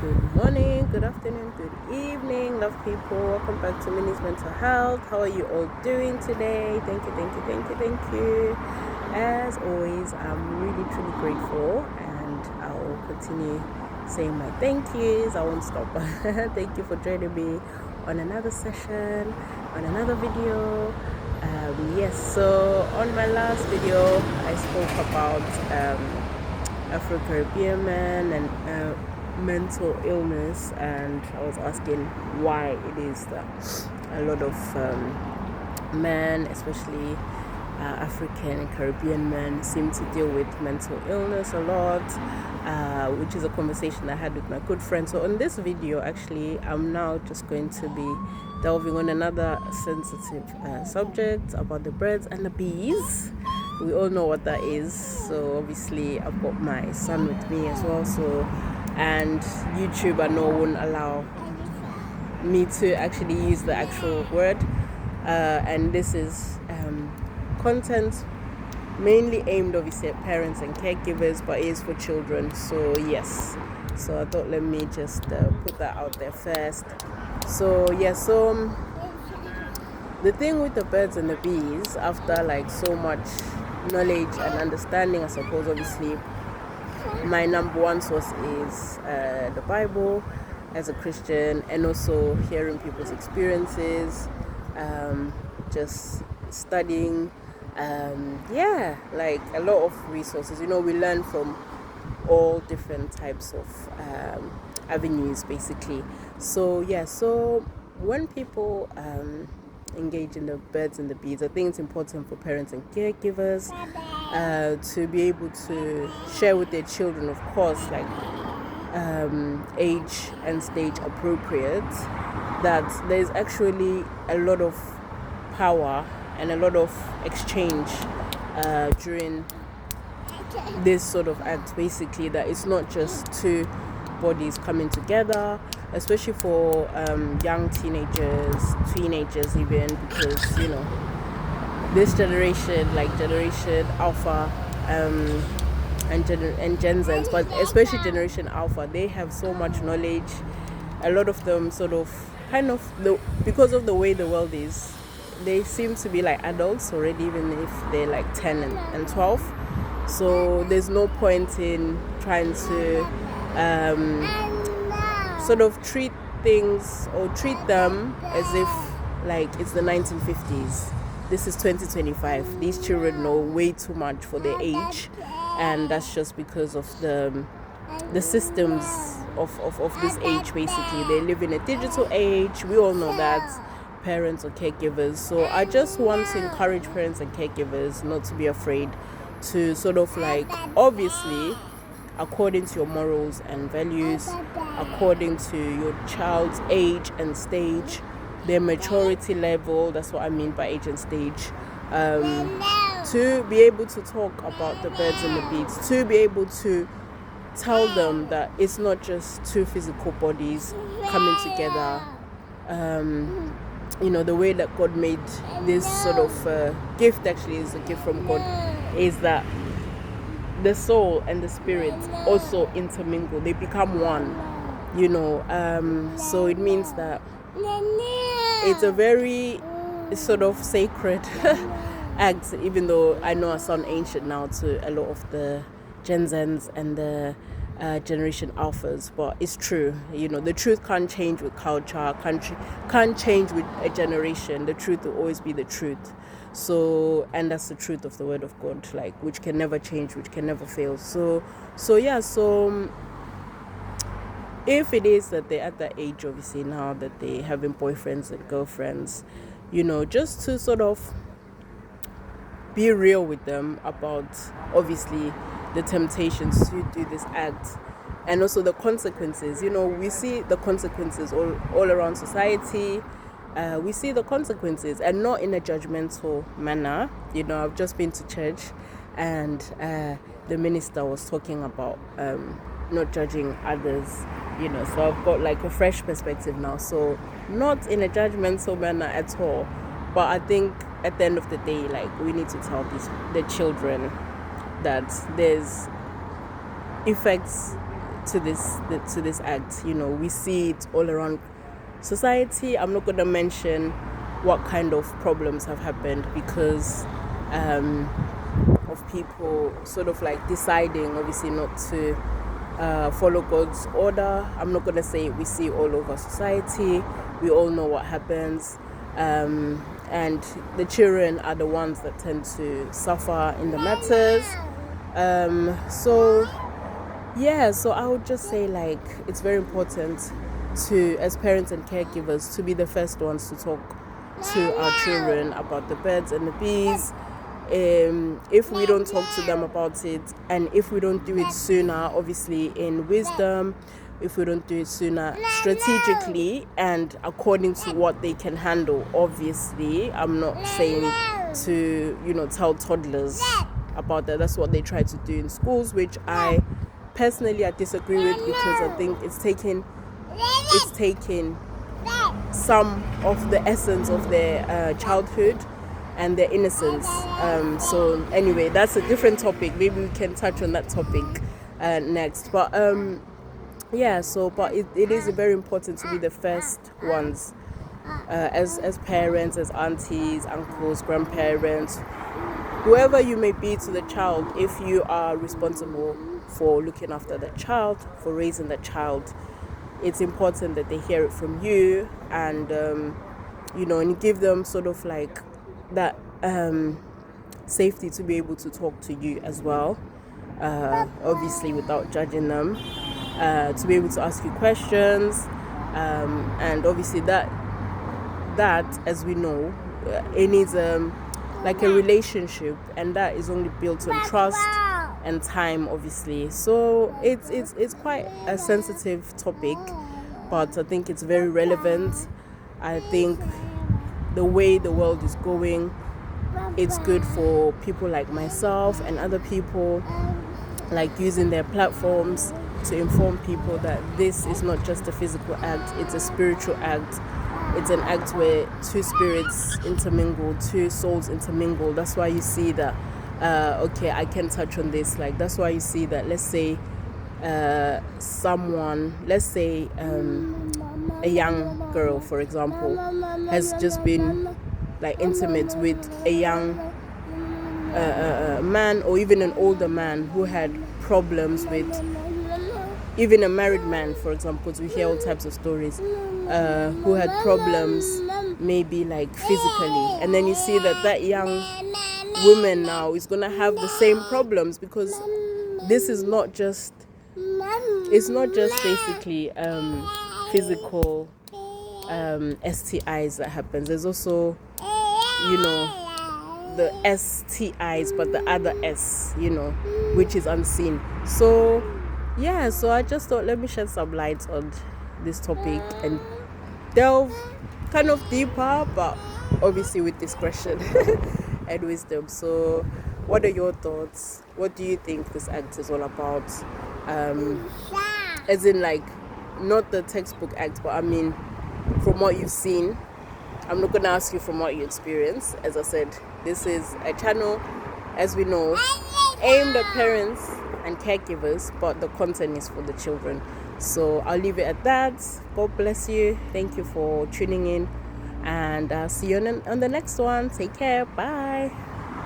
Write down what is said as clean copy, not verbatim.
Good morning, good afternoon, good evening, love people. Welcome back to Minniesmentalhealth. How are you all doing today? Thank you. As always, I'm really truly grateful, and I will continue saying my thank yous. I won't stop. Thank you for joining me on another session, on another video. So on my last video, I spoke about Afro-Caribbean men and mental illness, and I was asking why it is that a lot of men, especially African and Caribbean men, seem to deal with mental illness a lot, which is a conversation I had with my good friend. So on this video, actually, I'm now just going to be delving on another sensitive subject about the birds and the bees. We all know what that is. So obviously I've got my son with me as well, and YouTube I know won't allow me to actually use the actual word, and this is content mainly aimed obviously at parents and caregivers, but it is for children. So yes, so I thought let me just put that out there first. So the thing with the birds and the bees, after like so much knowledge and understanding, I suppose, obviously my number one source is the Bible as a Christian, and also hearing people's experiences, just studying, like a lot of resources. We learn from all different types of avenues basically. So when people engage in the birds and the bees, I think it's important for parents and caregivers to be able to share with their children, of course, like age and stage appropriate, that there's actually a lot of power and a lot of exchange during this sort of act, basically, that it's not just two bodies coming together, especially for young teenagers even, because this generation, like Generation Alpha and Gen Zs, but especially Generation Alpha, they have so much knowledge. A lot of them because of the way the world is, they seem to be like adults already, even if they're like 10 and 12. So there's no point in trying to sort of treat things or treat them as if like it's the 1950s. This is 2025. These children know way too much for their age, and that's just because of the systems of this age. Basically, they live in a digital age. We all know that, parents or caregivers. So I just want to encourage parents and caregivers not to be afraid to sort of like, obviously, according to your morals and values, according to your child's age and stage, their maturity level, that's what I mean by age and stage, to be able to talk about the birds and the bees, to be able to tell them that it's not just two physical bodies coming together. The way that God made this sort of gift, actually is a gift from God, is that the soul and the spirit also intermingle. They become one, so it means that it's a very sort of sacred act, even though I know I sound ancient now to a lot of the Gen Zs and the Generation Alphas, but it's true. The truth can't change with culture, can't change with a generation. The truth will always be the truth. So, and that's the truth of the word of God, like, which can never change, which can never fail. So if it is that they're at that age, obviously, now that they're having boyfriends and girlfriends, just to sort of be real with them about, obviously, the temptations to do this act, and also the consequences. We see the consequences all around society. We see the consequences, and not in a judgmental manner. I've just been to church, and the minister was talking about not judging others, so I've got like a fresh perspective now. So not in a judgmental manner at all, but I think at the end of the day, like, we need to tell the children that there's effects to this act. We see it all around society. I'm not going to mention what kind of problems have happened because of people sort of like deciding, obviously, not to follow God's order. I'm not going to say we see all over society. We all know what happens. And the children are the ones that tend to suffer in the matters. So I would just say, like, it's very important to, as parents and caregivers, to be the first ones to talk to our children about the birds and the bees. If we don't talk to them about it, and if we don't do it sooner, obviously in wisdom, if we don't do it sooner strategically and according to what they can handle, obviously, I'm not saying to, tell toddlers about that. That's what they try to do in schools, which I disagree with, because I think it's taking some of the essence of their childhood and their innocence. So anyway, that's a different topic. Maybe we can touch on that topic next. But it is very important to be the first ones, as parents, as aunties, uncles, grandparents, whoever you may be to the child. If you are responsible for looking after the child, for raising the child, it's important that they hear it from you, and and give them sort of like that safety to be able to talk to you as well, obviously without judging them, to be able to ask you questions, and obviously that as we know, it needs like a relationship, and that is only built on trust and time, obviously. So it's quite a sensitive topic, but I think it's very relevant. I think the way the world is going, it's good for people like myself and other people, like, using their platforms to inform people that this is not just a physical act, it's a spiritual act. It's an act where two spirits intermingle, two souls intermingle. That's why you see that, I can touch on this. Like, that's why you see that, let's say, a young girl, for example, has just been like intimate with a young man, or even an older man who had problems with, even a married man, for example, because we hear all types of stories, who had problems maybe like physically, and then you see that young woman now is going to have the same problems, because this is not just basically physical STIs that happens. There's also the STIs, but the other S, which is unseen. So I just thought, let me shed some light on this topic and delve kind of deeper, but obviously with discretion and wisdom. So what are your thoughts? What do you think this act is all about? As in, like, not the textbook act, but I mean, from what you've seen. I'm not going to ask you from what you experience. As I said, this is a channel, as we know, aimed at parents and caregivers, but the content is for the children. So I'll leave it at that. God bless you. Thank you for tuning in, and I'll see you on the next one. Take care. Bye.